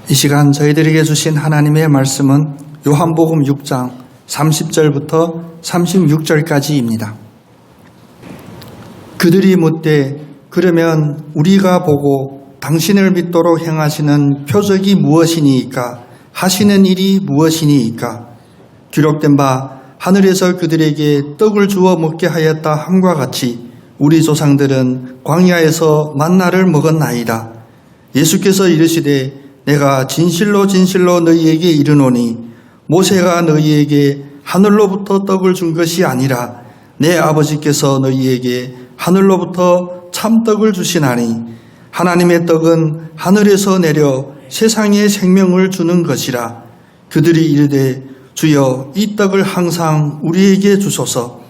이 시간 저희들에게 주신 하나님의 말씀은 요한복음 6장 30절부터 36절까지입니다. 그들이 묻되 그러면 우리가 보고 당신을 믿도록 행하시는 표적이 무엇이니이까? 하시는 일이 무엇이니이까? 기록된 바 하늘에서 그들에게 떡을 주어 먹게 하였다 함과 같이 우리 조상들은 광야에서 만나를 먹었나이다. 예수께서 이르시되 내가 진실로 진실로 너희에게 이르노니 모세가 너희에게 하늘로부터 떡을 준 것이 아니라 내 아버지께서 너희에게 하늘로부터 참떡을 주시나니 하나님의 떡은 하늘에서 내려 세상에 생명을 주는 것이라. 그들이 이르되 주여 이 떡을 항상 우리에게 주소서.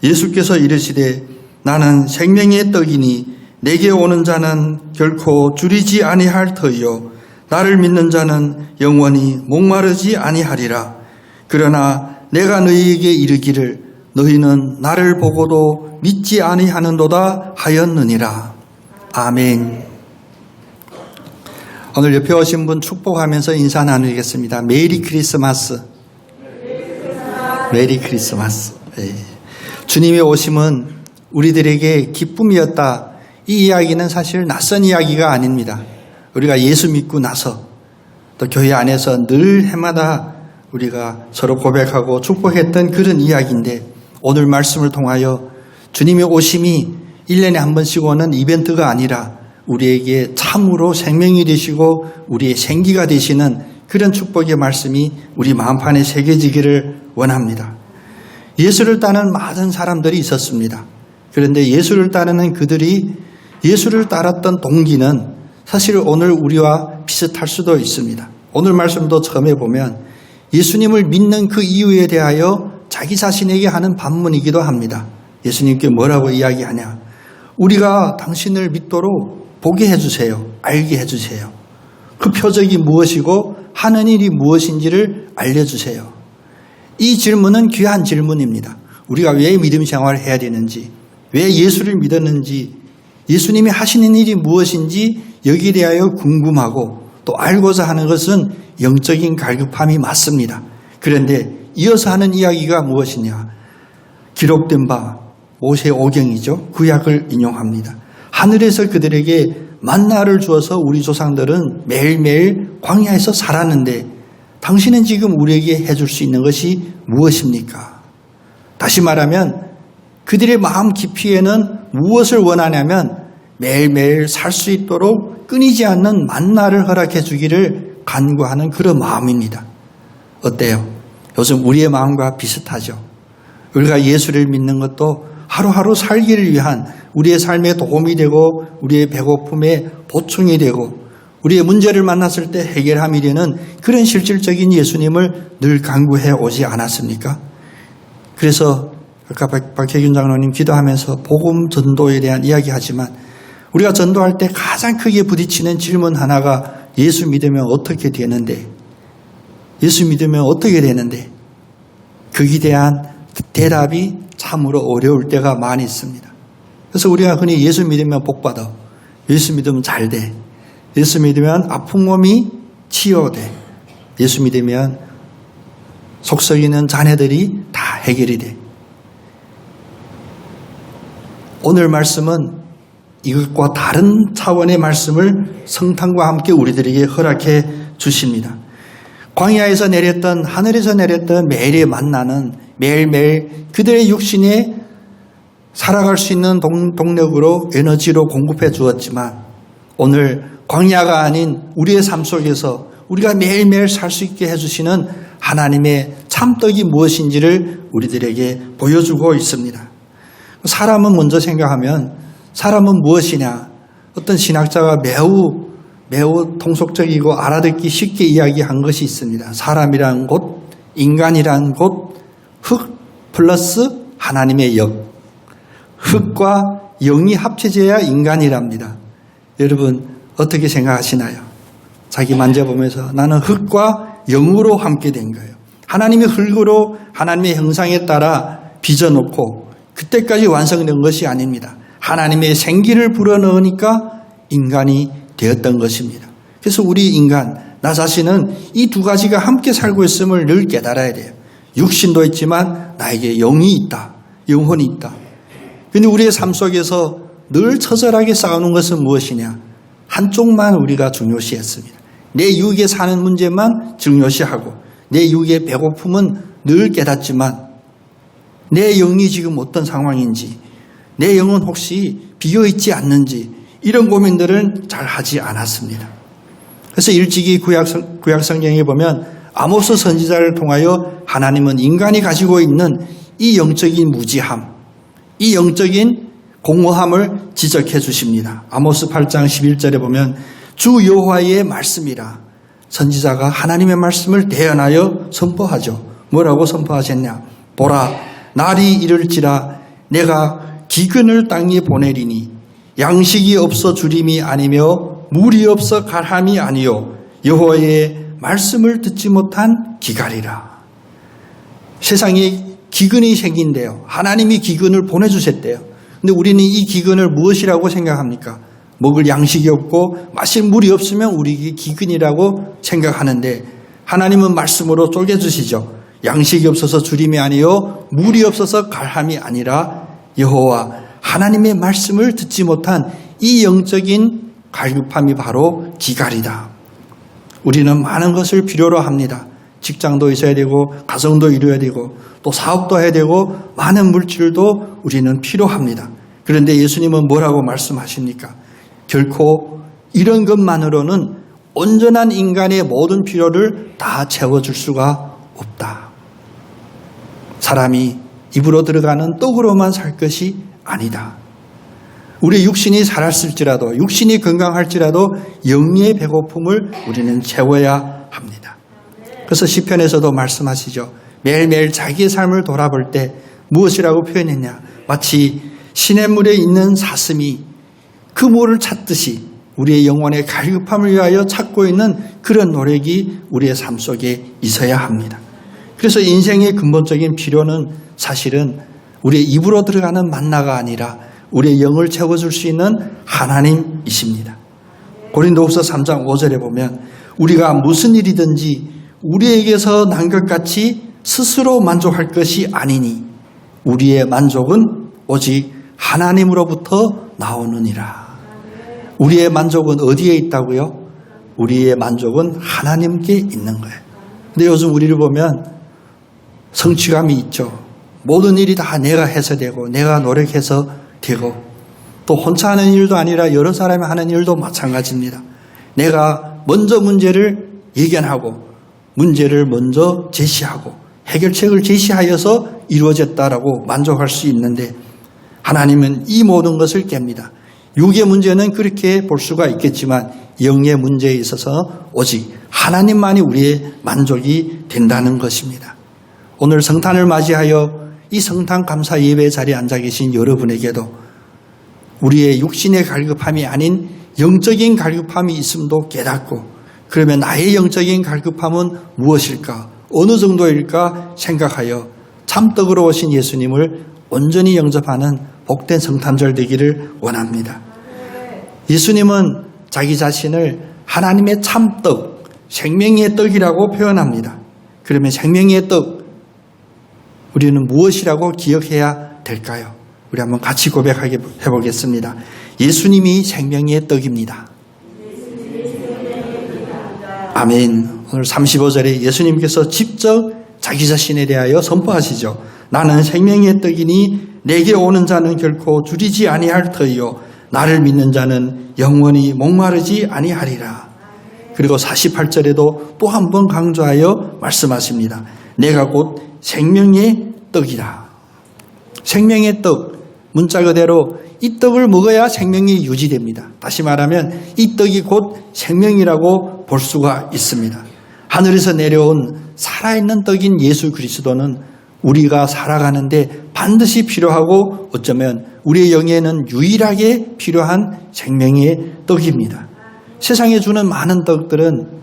예수께서 이르시되 나는 생명의 떡이니 내게 오는 자는 결코 줄이지 아니할 터이요 나를 믿는 자는 영원히 목마르지 아니하리라. 그러나 내가 너희에게 이르기를 너희는 나를 보고도 믿지 아니하는도다 하였느니라. 아멘. 오늘 옆에 오신 분 축복하면서 인사 나누겠습니다. 메리 크리스마스. 메리 크리스마스. 네. 주님의 오심은 우리들에게 기쁨이었다. 이 이야기는 사실 낯선 이야기가 아닙니다. 우리가 예수 믿고 나서 또 교회 안에서 늘 해마다 우리가 서로 고백하고 축복했던 그런 이야기인데 오늘 말씀을 통하여 주님의 오심이 1년에 한 번씩 오는 이벤트가 아니라 우리에게 참으로 생명이 되시고 우리의 생기가 되시는 그런 축복의 말씀이 우리 마음판에 새겨지기를 원합니다. 예수를 따르는 많은 사람들이 있었습니다. 그런데 예수를 따르는 그들이 예수를 따랐던 동기는 사실 오늘 우리와 비슷할 수도 있습니다. 오늘 말씀도 처음에 보면 예수님을 믿는 그 이유에 대하여 자기 자신에게 하는 반문이기도 합니다. 예수님께 뭐라고 이야기하냐? 우리가 당신을 믿도록 보게 해주세요. 알게 해주세요. 그 표적이 무엇이고 하는 일이 무엇인지를 알려주세요. 이 질문은 귀한 질문입니다. 우리가 왜 믿음 생활을 해야 되는지, 왜 예수를 믿었는지, 예수님이 하시는 일이 무엇인지 여기에 대하여 궁금하고 또 알고자 하는 것은 영적인 갈급함이 맞습니다. 그런데 이어서 하는 이야기가 무엇이냐? 기록된 바 모세 오경이죠. 구약을 인용합니다. 하늘에서 그들에게 만나를 주어서 우리 조상들은 매일매일 광야에서 살았는데 당신은 지금 우리에게 해줄 수 있는 것이 무엇입니까? 다시 말하면 그들의 마음 깊이에는 무엇을 원하냐면 매일매일 살 수 있도록 끊이지 않는 만나를 허락해 주기를 간구하는 그런 마음입니다. 어때요? 요즘 우리의 마음과 비슷하죠. 우리가 예수를 믿는 것도 하루하루 살기를 위한 우리의 삶에 도움이 되고 우리의 배고픔에 보충이 되고 우리의 문제를 만났을 때 해결함이 되는 그런 실질적인 예수님을 늘 간구해 오지 않았습니까? 그래서 아까 박혜균 장로님 기도하면서 복음 전도에 대한 이야기하지만 우리가 전도할 때 가장 크게 부딪히는 질문 하나가 예수 믿으면 어떻게 되는데? 예수 믿으면 어떻게 되는데? 거기에 대한 대답이 참으로 어려울 때가 많이 있습니다. 그래서 우리가 흔히 예수 믿으면 복받아. 예수 믿으면 잘 돼. 예수 믿으면 아픈 몸이 치유돼. 예수 믿으면 속 썩이는 자네들이 다 해결이 돼. 오늘 말씀은 이것과 다른 차원의 말씀을 성탄과 함께 우리들에게 허락해 주십니다. 광야에서 내렸던 하늘에서 내렸던 매일의 만나는 매일매일 그들의 육신에 살아갈 수 있는 동력으로 에너지로 공급해 주었지만 오늘 광야가 아닌 우리의 삶 속에서 우리가 매일매일 살 수 있게 해주시는 하나님의 참떡이 무엇인지를 우리들에게 보여주고 있습니다. 사람은 먼저 생각하면 사람은 무엇이냐? 어떤 신학자가 매우 통속적이고 알아듣기 쉽게 이야기한 것이 있습니다. 사람이란 곧 인간이란 곧 흙 플러스 하나님의 영. 흙과 영이 합쳐져야 인간이랍니다. 여러분 어떻게 생각하시나요? 자기 만져보면서 나는 흙과 영으로 함께 된 거예요. 하나님의 흙으로 하나님의 형상에 따라 빚어놓고 그때까지 완성된 것이 아닙니다. 하나님의 생기를 불어넣으니까 인간이 되었던 것입니다. 그래서 우리 인간 나 자신은 이 두 가지가 함께 살고 있음을 늘 깨달아야 돼요. 육신도 있지만 나에게 영이 있다. 영혼이 있다. 그런데 우리의 삶 속에서 늘 처절하게 싸우는 것은 무엇이냐? 한쪽만 우리가 중요시했습니다. 내 육에 사는 문제만 중요시하고 내 육의 배고픔은 늘 깨닫지만 내 영이 지금 어떤 상황인지 내 영은 혹시 비어있지 않는지 이런 고민들은 잘 하지 않았습니다. 그래서 일찍이 구약성경에 보면 아모스 선지자를 통하여 하나님은 인간이 가지고 있는 이 영적인 무지함, 이 영적인 공허함을 지적해 주십니다. 아모스 8장 11절에 보면 주 여호와의 말씀이라 선지자가 하나님의 말씀을 대언하여 선포하죠. 뭐라고 선포하셨냐? 보라, 날이 이를지라 내가 기근을 땅에 보내리니 양식이 없어 주림이 아니며 물이 없어 갈함이 아니요 여호와의 말씀을 듣지 못한 기갈이라. 세상에 기근이 생긴대요. 하나님이 기근을 보내주셨대요. 근데 우리는 이 기근을 무엇이라고 생각합니까? 먹을 양식이 없고 마실 물이 없으면 우리에게 기근이라고 생각하는데 하나님은 말씀으로 쪼개주시죠. 양식이 없어서 주림이 아니요 물이 없어서 갈함이 아니라 여호와 하나님의 말씀을 듣지 못한 이 영적인 갈급함이 바로 기갈이다. 우리는 많은 것을 필요로 합니다. 직장도 있어야 되고 가정도 이루어야 되고 또 사업도 해야 되고 많은 물질도 우리는 필요합니다. 그런데 예수님은 뭐라고 말씀하십니까? 결코 이런 것만으로는 온전한 인간의 모든 필요를 다 채워줄 수가 없다. 사람이 입으로 들어가는 떡으로만 살 것이 아니다. 우리 육신이 살았을지라도 육신이 건강할지라도 영의 배고픔을 우리는 채워야 합니다. 그래서 시편에서도 말씀하시죠. 매일매일 자기의 삶을 돌아볼 때 무엇이라고 표현했냐? 마치 시냇물에 있는 사슴이 그 물을 찾듯이 우리의 영혼의 갈급함을 위하여 찾고 있는 그런 노력이 우리의 삶 속에 있어야 합니다. 그래서 인생의 근본적인 필요는 사실은 우리의 입으로 들어가는 만나가 아니라 우리의 영을 채워줄 수 있는 하나님이십니다. 고린도후서 3장 5절에 보면 우리가 무슨 일이든지 우리에게서 난 것 같이 스스로 만족할 것이 아니니 우리의 만족은 오직 하나님으로부터 나오느니라. 우리의 만족은 어디에 있다고요? 우리의 만족은 하나님께 있는 거예요. 근데 요즘 우리를 보면 성취감이 있죠. 모든 일이 다 내가 해서 되고 내가 노력해서 되고 또 혼자 하는 일도 아니라 여러 사람이 하는 일도 마찬가지입니다. 내가 먼저 문제를 예견하고 문제를 먼저 제시하고 해결책을 제시하여서 이루어졌다라고 만족할 수 있는데 하나님은 이 모든 것을 깹니다. 육의 문제는 그렇게 볼 수가 있겠지만 영의 문제에 있어서 오직 하나님만이 우리의 만족이 된다는 것입니다. 오늘 성탄을 맞이하여 이 성탄 감사 예배 자리에 앉아 계신 여러분에게도 우리의 육신의 갈급함이 아닌 영적인 갈급함이 있음도 깨닫고 그러면 나의 영적인 갈급함은 무엇일까? 어느 정도일까 생각하여 참떡으로 오신 예수님을 온전히 영접하는 복된 성탄절 되기를 원합니다. 예수님은 자기 자신을 하나님의 참떡, 생명의 떡이라고 표현합니다. 그러면 생명의 떡, 우리는 무엇이라고 기억해야 될까요? 우리 한번 같이 고백해 보겠습니다. 예수님이 생명의 떡입니다. 아멘. 오늘 35절에 예수님께서 직접 자기 자신에 대하여 선포하시죠. 나는 생명의 떡이니 내게 오는 자는 결코 줄이지 아니할 터이요 나를 믿는 자는 영원히 목마르지 아니하리라. 그리고 48절에도 또 한 번 강조하여 말씀하십니다. 내가 곧 생명의 떡이라. 생명의 떡, 문자 그대로 이 떡을 먹어야 생명이 유지됩니다. 다시 말하면 이 떡이 곧 생명이라고 볼 수가 있습니다. 하늘에서 내려온 살아있는 떡인 예수 그리스도는 우리가 살아가는데 반드시 필요하고 어쩌면 우리의 영에는 유일하게 필요한 생명의 떡입니다. 세상에 주는 많은 떡들은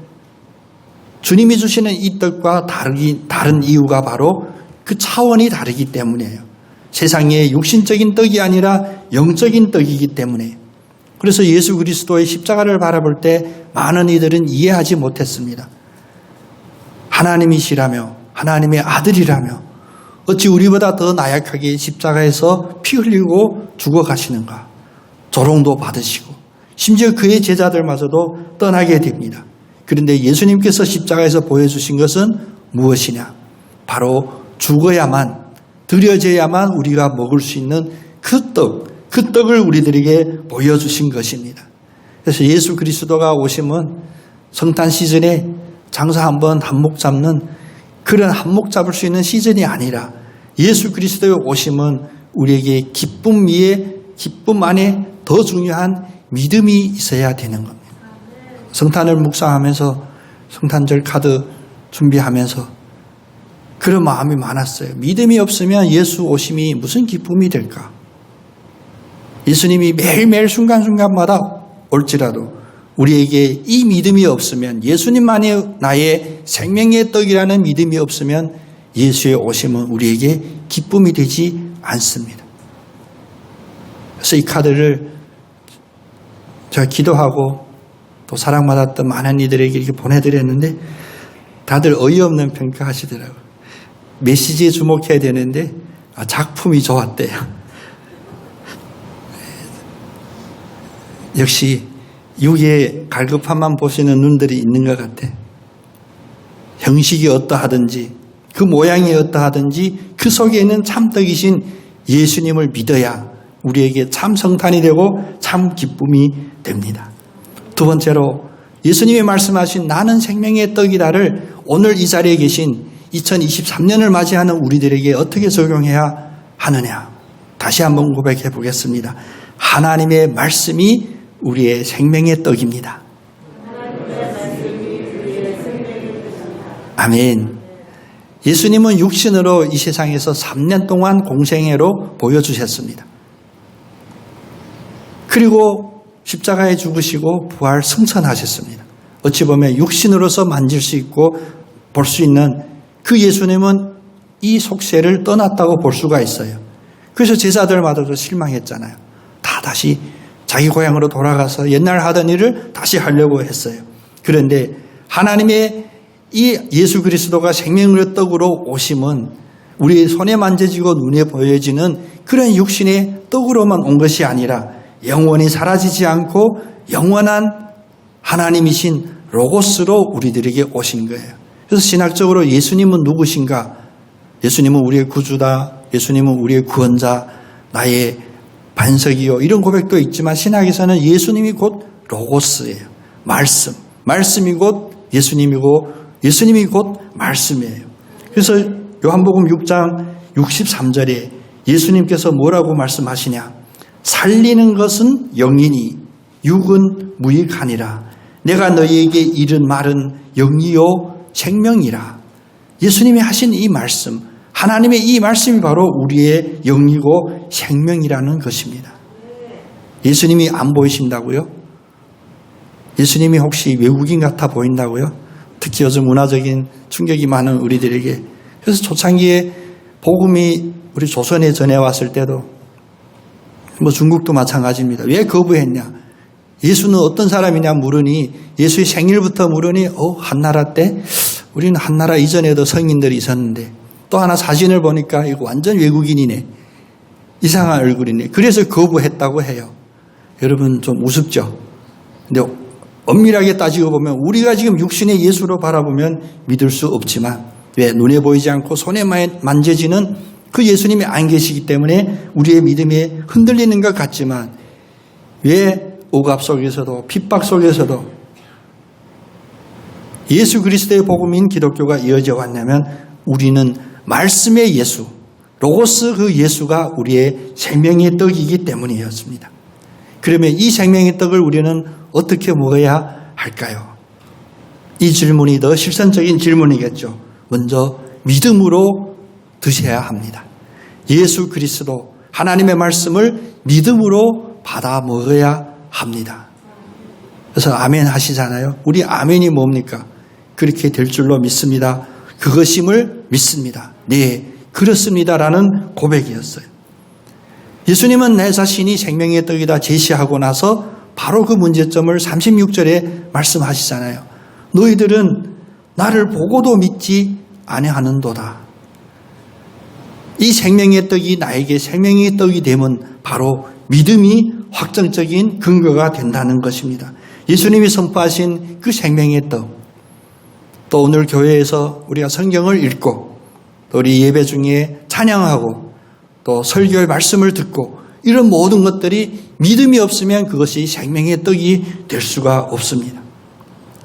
주님이 주시는 이 떡과 다른 이유가 바로 그 차원이 다르기 때문이에요. 세상의 육신적인 떡이 아니라 영적인 떡이기 때문에 그래서 예수 그리스도의 십자가를 바라볼 때 많은 이들은 이해하지 못했습니다. 하나님이시라며 하나님의 아들이라며 어찌 우리보다 더 나약하게 십자가에서 피 흘리고 죽어가시는가. 조롱도 받으시고 심지어 그의 제자들마저도 떠나게 됩니다. 그런데 예수님께서 십자가에서 보여주신 것은 무엇이냐. 바로 죽어야만, 드려져야만 우리가 먹을 수 있는 그 떡을 우리들에게 보여주신 것입니다. 그래서 예수 그리스도가 오심은 성탄 시즌에 장사 한번 한몫 잡는 그런 한몫 잡을 수 있는 시즌이 아니라 예수 그리스도의 오심은 우리에게 기쁨 위에 기쁨 안에 더 중요한 믿음이 있어야 되는 겁니다. 성탄을 묵상하면서 성탄절 카드 준비하면서 그런 마음이 많았어요. 믿음이 없으면 예수 오심이 무슨 기쁨이 될까? 예수님이 매일매일 순간순간마다 올지라도 우리에게 이 믿음이 없으면, 예수님만이 나의 생명의 떡이라는 믿음이 없으면 예수의 오심은 우리에게 기쁨이 되지 않습니다. 그래서 이 카드를 제가 기도하고 또 사랑받았던 많은 이들에게 이렇게 보내드렸는데 다들 어이없는 평가하시더라고요. 메시지에 주목해야 되는데 작품이 좋았대요. 역시 육의 갈급함만 보시는 눈들이 있는 것 같아. 형식이 어떠하든지 그 모양이 어떠하든지 그 속에는 참떡이신 예수님을 믿어야 우리에게 참 성탄이 되고 참 기쁨이 됩니다. 두 번째로 예수님이 말씀하신 나는 생명의 떡이다를 오늘 이 자리에 계신 2023년을 맞이하는 우리들에게 어떻게 적용해야 하느냐. 다시 한번 고백해 보겠습니다. 하나님의 말씀이 우리의 생명의 떡입니다. 아멘. 예수님은 육신으로 이 세상에서 3년 동안 공생애로 보여주셨습니다. 그리고 십자가에 죽으시고 부활 승천하셨습니다. 어찌 보면 육신으로서 만질 수 있고 볼 수 있는 그 예수님은 이 속세를 떠났다고 볼 수가 있어요. 그래서 제자들마다도 실망했잖아요. 다 다시 자기 고향으로 돌아가서 옛날 하던 일을 다시 하려고 했어요. 그런데 하나님의 이 예수 그리스도가 생명의 떡으로 오심은 우리의 손에 만져지고 눈에 보여지는 그런 육신의 떡으로만 온 것이 아니라 영원히 사라지지 않고 영원한 하나님이신 로고스로 우리들에게 오신 거예요. 그래서 신학적으로 예수님은 누구신가? 예수님은 우리의 구주다. 예수님은 우리의 구원자, 나의 반석이요. 이런 고백도 있지만 신학에서는 예수님이 곧 로고스예요. 말씀이 곧 예수님이고 예수님이 곧 말씀이에요. 그래서 요한복음 6장 63절에 예수님께서 뭐라고 말씀하시냐? 살리는 것은 영이니 육은 무익하니라. 내가 너희에게 이른 말은 영이요 생명이라. 예수님이 하신 이 말씀, 하나님의 이 말씀이 바로 우리의 영이고 생명이라는 것입니다. 예수님이 안 보이신다고요? 예수님이 혹시 외국인 같아 보인다고요? 특히 요즘 문화적인 충격이 많은 우리들에게. 그래서 초창기에 복음이 우리 조선에 전해왔을 때도 중국도 마찬가지입니다. 왜 거부했냐? 예수는 어떤 사람이냐 물으니, 예수의 생일부터 물으니 한나라 때 우리는 한나라 이전에도 성인들이 있었는데 또 하나 사진을 보니까 이거 완전 외국인이네. 이상한 얼굴이네. 그래서 거부했다고 해요. 여러분 좀 우습죠? 근데 엄밀하게 따지고 보면 우리가 지금 육신의 예수로 바라보면 믿을 수 없지만 왜? 눈에 보이지 않고 손에 만져지는 그 예수님이 안 계시기 때문에 우리의 믿음이 흔들리는 것 같지만 왜 억압 속에서도 핍박 속에서도 예수 그리스도의 복음인 기독교가 이어져 왔냐면 우리는 말씀의 예수, 로고스 그 예수가 우리의 생명의 떡이기 때문이었습니다. 그러면 이 생명의 떡을 우리는 어떻게 먹어야 할까요? 이 질문이 더 실천적인 질문이겠죠. 먼저 믿음으로 드셔야 합니다. 예수 그리스도 하나님의 말씀을 믿음으로 받아 먹어야 합니다. 그래서 아멘 하시잖아요. 우리 아멘이 뭡니까? 그렇게 될 줄로 믿습니다. 그것임을 믿습니다. 네, 그렇습니다라는 고백이었어요. 예수님은 내 자신이 생명의 떡이다 제시하고 나서 바로 그 문제점을 36절에 말씀하시잖아요. 너희들은 나를 보고도 믿지 아니하는도다. 이 생명의 떡이 나에게 생명의 떡이 되면 바로 믿음이 확정적인 근거가 된다는 것입니다. 예수님이 선포하신 그 생명의 떡, 또 오늘 교회에서 우리가 성경을 읽고 또 우리 예배 중에 찬양하고 또 설교의 말씀을 듣고 이런 모든 것들이 믿음이 없으면 그것이 생명의 떡이 될 수가 없습니다.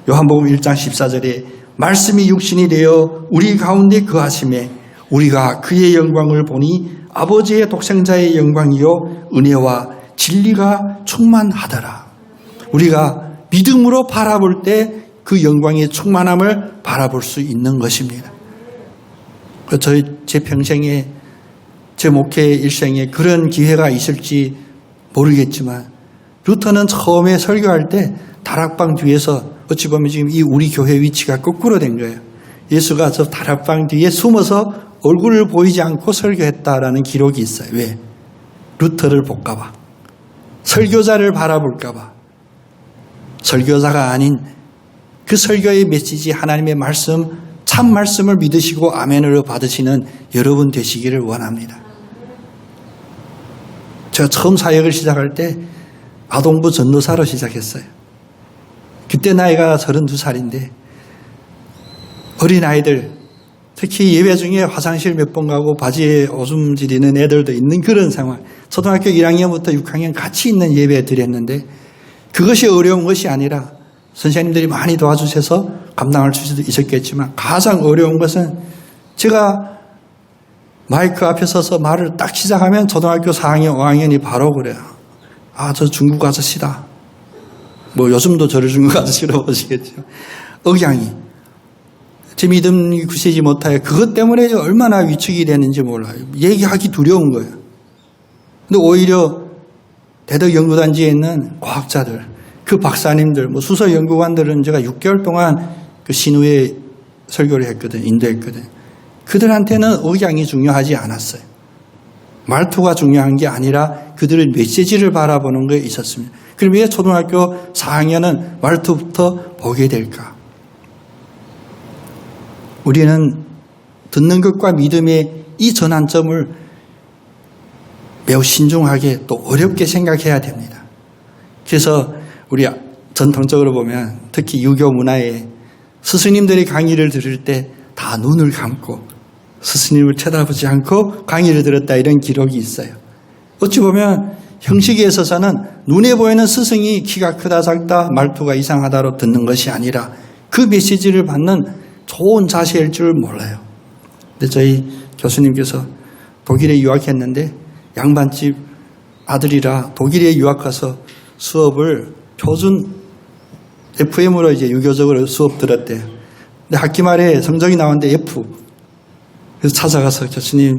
요한복음 1장 14절에 말씀이 육신이 되어 우리 가운데 거하심에 우리가 그의 영광을 보니 아버지의 독생자의 영광이요 은혜와 진리가 충만하더라. 우리가 믿음으로 바라볼 때 그 영광의 충만함을 바라볼 수 있는 것입니다. 제 평생에 제 목회 일생에 그런 기회가 있을지 모르겠지만 루터는 처음에 설교할 때 다락방 뒤에서 어찌 보면 지금 이 우리 교회 위치가 거꾸로 된 거예요. 예수가 저 다락방 뒤에 숨어서 얼굴을 보이지 않고 설교했다라는 기록이 있어요. 왜? 루터를 볼까 봐. 설교자를 바라볼까 봐. 설교자가 아닌 그 설교의 메시지 하나님의 말씀, 참 말씀을 믿으시고 아멘으로 받으시는 여러분 되시기를 원합니다. 제가 처음 사역을 시작할 때 아동부 전도사로 시작했어요. 그때 나이가 32살인데 어린아이들, 특히 예배 중에 화장실 몇 번 가고 바지에 오줌 지리는 애들도 있는 그런 상황. 초등학교 1학년부터 6학년 같이 있는 예배 드렸는데 그것이 어려운 것이 아니라 선생님들이 많이 도와주셔서 감당할 수도 있었겠지만 가장 어려운 것은 제가 마이크 앞에 서서 말을 딱 시작하면 초등학교 4학년, 5학년이 바로 그래요. 아, 저 중국 아저씨다. 뭐 요즘도 저를 중국 아저씨로 보시겠죠. 억양이. 제 믿음이 굳세지 못하여 그것 때문에 얼마나 위축이 되는지 몰라요. 얘기하기 두려운 거예요. 근데 오히려 대덕연구단지에 있는 과학자들, 그 박사님들, 뭐 수석 연구관들은 제가 6개월 동안 그 신우에 설교를 했거든, 인도했거든. 그들한테는 억양이 중요하지 않았어요. 말투가 중요한 게 아니라 그들의 메시지를 바라보는 거에 있었습니다. 그럼 왜 초등학교 4학년은 말투부터 보게 될까? 우리는 듣는 것과 믿음의 이 전환점을 매우 신중하게 또 어렵게 생각해야 됩니다. 그래서 우리 전통적으로 보면 특히 유교 문화에 스승님들이 강의를 들을 때 다 눈을 감고 스승님을 쳐다보지 않고 강의를 들었다 이런 기록이 있어요. 어찌 보면 형식에 있어서는 눈에 보이는 스승이 키가 크다 작다 말투가 이상하다로 듣는 것이 아니라 그 메시지를 받는 좋은 자세일 줄 몰라요. 근데 저희 교수님께서 독일에 유학했는데 양반집 아들이라 독일에 유학 가서 수업을 표준 FM으로 이제 유교적으로 수업 들었대요. 근데 학기 말에 성적이 나왔는데 F. 그래서 찾아가서 교수님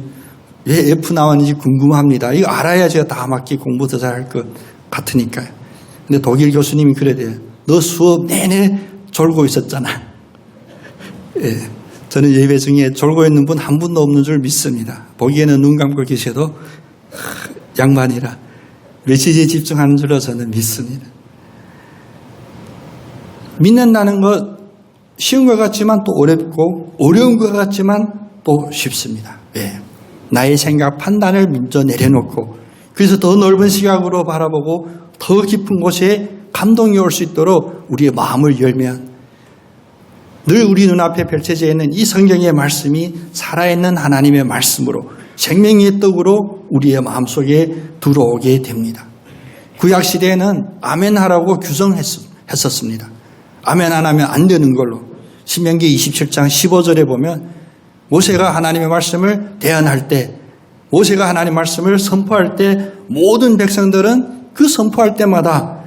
왜 F 나왔는지 궁금합니다. 이거 알아야 제가 다 맞게 공부 더 잘할 것 같으니까요. 근데 독일 교수님이 그래대요. 너 수업 내내 졸고 있었잖아. 예, 저는 예배 중에 졸고 있는 분 한 분도 없는 줄 믿습니다. 보기에는 눈 감고 계셔도 양반이라 메시지에 집중하는 줄로 저는 믿습니다. 믿는다는 것 쉬운 것 같지만 또 어렵고 어려운 것 같지만 또 쉽습니다. 왜? 나의 생각, 판단을 먼저 내려놓고 그래서 더 넓은 시각으로 바라보고 더 깊은 곳에 감동이 올 수 있도록 우리의 마음을 열면 늘 우리 눈앞에 펼쳐져 있는 이 성경의 말씀이 살아있는 하나님의 말씀으로 생명의 떡으로 우리의 마음속에 들어오게 됩니다. 구약시대에는 아멘하라고 규정했었습니다. 아멘 안 하면 안 되는 걸로. 신명기 27장 15절에 보면 모세가 하나님의 말씀을 대언할 때 모세가 하나님의 말씀을 선포할 때 모든 백성들은 그 선포할 때마다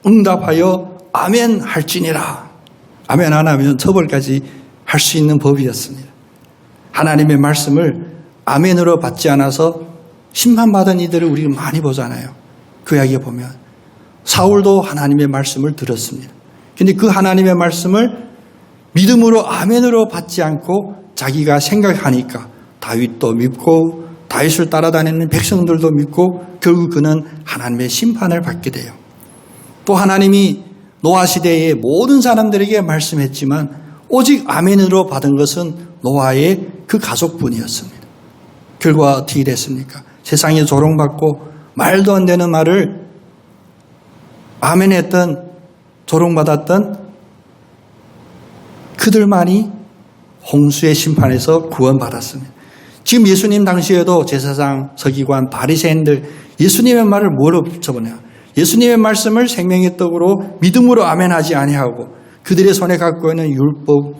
응답하여 아멘 할지니라. 아멘 안 하면 처벌까지 할 수 있는 법이었습니다. 하나님의 말씀을 아멘으로 받지 않아서 심판받은 이들을 우리가 많이 보잖아요. 구약에 보면 사울도 하나님의 말씀을 들었습니다. 그런데 그 하나님의 말씀을 믿음으로 아멘으로 받지 않고 자기가 생각하니까 다윗도 믿고 다윗을 따라다니는 백성들도 믿고 결국 그는 하나님의 심판을 받게 돼요. 또 하나님이 노아 시대의 모든 사람들에게 말씀했지만 오직 아멘으로 받은 것은 노아의 그 가족뿐이었습니다. 결과 어떻게 됐습니까? 세상에 조롱받고 말도 안 되는 말을 아멘했던, 조롱받았던 그들만이 홍수의 심판에서 구원받았습니다. 지금 예수님 당시에도 제사장, 서기관, 바리새인들 예수님의 말을 뭐로 붙여보냐? 예수님의 말씀을 생명의 떡으로 믿음으로 아멘하지 아니하고 그들의 손에 갖고 있는 율법,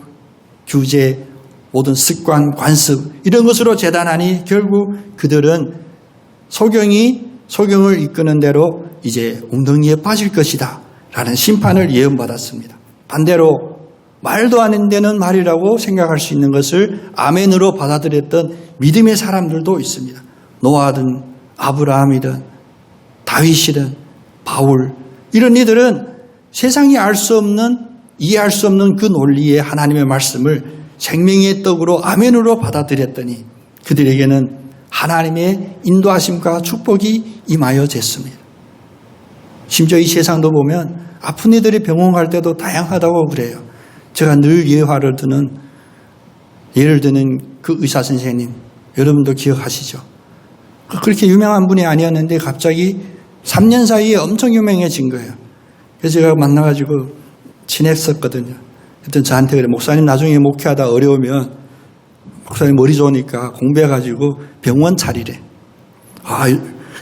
규제, 모든 습관, 관습 이런 것으로 재단하니 결국 그들은 소경을 이끄는 대로 이제 웅덩이에 빠질 것이다 라는 심판을 예언받았습니다. 반대로 말도 안 되는 말이라고 생각할 수 있는 것을 아멘으로 받아들였던 믿음의 사람들도 있습니다. 노아든 아브라함이든 다윗이든 바울 이런 이들은 세상이 알 수 없는, 이해할 수 없는 그 논리의 하나님의 말씀을 생명의 떡으로 아멘으로 받아들였더니 그들에게는 하나님의 인도하심과 축복이 임하여졌습니다. 심지어 이 세상도 보면 아픈 이들이 병원 갈 때도 다양하다고 그래요. 제가 늘 예를 드는 그 의사 선생님, 여러분도 기억하시죠? 그렇게 유명한 분이 아니었는데 갑자기 3년 사이에 엄청 유명해진 거예요. 그래서 제가 만나가지고 친했었거든요. 그때 저한테 그래, 목사님 나중에 목회하다 어려우면 목사님 머리 좋으니까 공부해가지고 병원 차리래.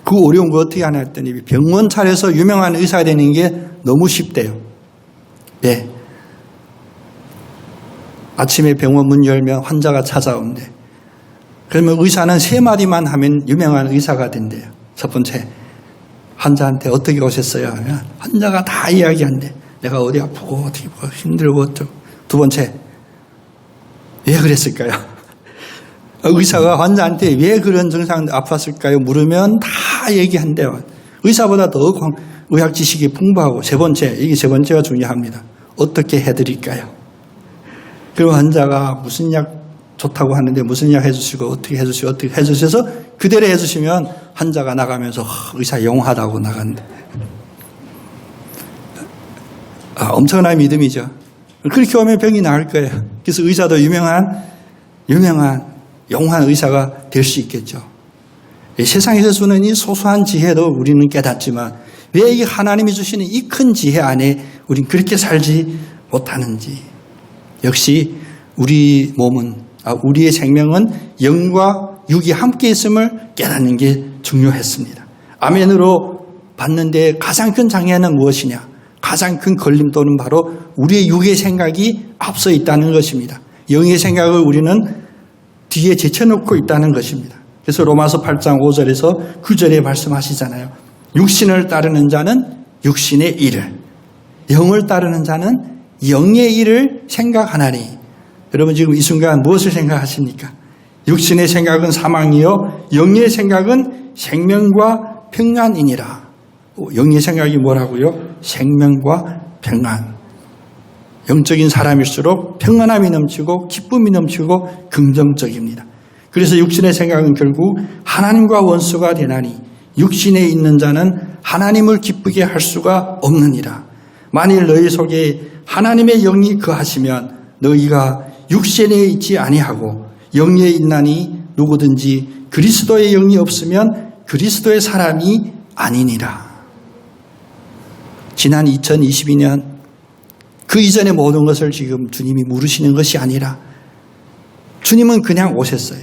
그 어려운 거 어떻게 하나 했더니 병원 차려서 유명한 의사 되는 게 너무 쉽대요. 네. 아침에 병원 문 열면 환자가 찾아온대. 그러면 의사는 3마디만 하면 유명한 의사가 된대요. 첫 번째, 환자한테 어떻게 오셨어요? 하면 환자가 다 이야기한대. 내가 어디 아프고 어떻게 힘들고 어쩌고. 두 번째, 왜 그랬을까요? 의사가 환자한테 왜 그런 증상 아팠을까요? 물으면 다 얘기한대요. 의사보다 더 의학 지식이 풍부하고. 세 번째가 중요합니다. 어떻게 해드릴까요? 그리고 환자가 무슨 약 좋다고 하는데 무슨 약 해주시고 어떻게 해주셔서 그대로 해주시면 환자가 나가면서 의사 영하다고 나간대. 엄청난 믿음이죠. 그렇게 오면 병이 나을 거예요. 그래서 의사도 유명한 영한 의사가 될 수 있겠죠. 세상에서 주는 이 소소한 지혜도 우리는 깨닫지만 왜 이 하나님이 주시는 이 큰 지혜 안에 우린 그렇게 살지 못하는지. 역시 우리의 생명은 영과 육이 함께 있음을 깨닫는 게 중요했습니다. 아멘으로 받는데 가장 큰 장애는 무엇이냐? 가장 큰 걸림돌은 바로 우리의 육의 생각이 앞서 있다는 것입니다. 영의 생각을 우리는 뒤에 제쳐놓고 있다는 것입니다. 그래서 로마서 8장 5절에서 9절에 말씀하시잖아요. 육신을 따르는 자는 육신의 일을, 영을 따르는 자는 영의 일을 생각하나니. 여러분 지금 이 순간 무엇을 생각하십니까? 육신의 생각은 사망이요 영의 생각은 생명과 평안이니라. 영의 생각이 뭐라고요? 생명과 평안. 영적인 사람일수록 평안함이 넘치고 기쁨이 넘치고 긍정적입니다. 그래서 육신의 생각은 결국 하나님과 원수가 되나니 육신에 있는 자는 하나님을 기쁘게 할 수가 없느니라. 만일 너희 속에 하나님의 영이 거하시면 너희가 육신에 있지 아니하고 영에 있나니 누구든지 그리스도의 영이 없으면 그리스도의 사람이 아니니라. 지난 2022년 그 이전의 모든 것을 지금 주님이 물으시는 것이 아니라 주님은 그냥 오셨어요.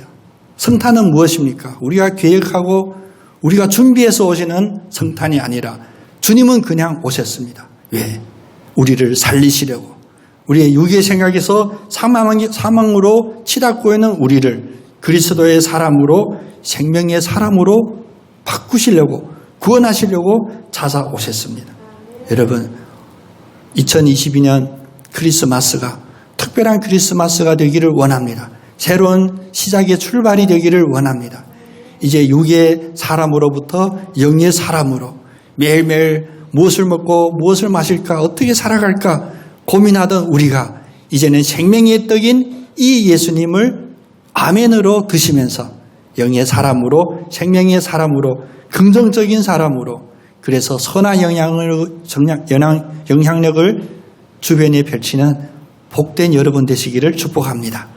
성탄은 무엇입니까? 우리가 계획하고 우리가 준비해서 오시는 성탄이 아니라 주님은 그냥 오셨습니다. 왜? 우리를 살리시려고. 우리의 육의 생각에서 사망으로 치닫고 있는 우리를 그리스도의 사람으로, 생명의 사람으로 바꾸시려고, 구원하시려고 찾아오셨습니다. 여러분, 2022년 크리스마스가 특별한 크리스마스가 되기를 원합니다. 새로운 시작의 출발이 되기를 원합니다. 이제 육의 사람으로부터 영의 사람으로 매일매일 무엇을 먹고 무엇을 마실까, 어떻게 살아갈까 고민하던 우리가 이제는 생명의 떡인 이 예수님을 아멘으로 드시면서 영의 사람으로, 생명의 사람으로, 긍정적인 사람으로, 그래서 선한 영향력을 주변에 펼치는 복된 여러분 되시기를 축복합니다.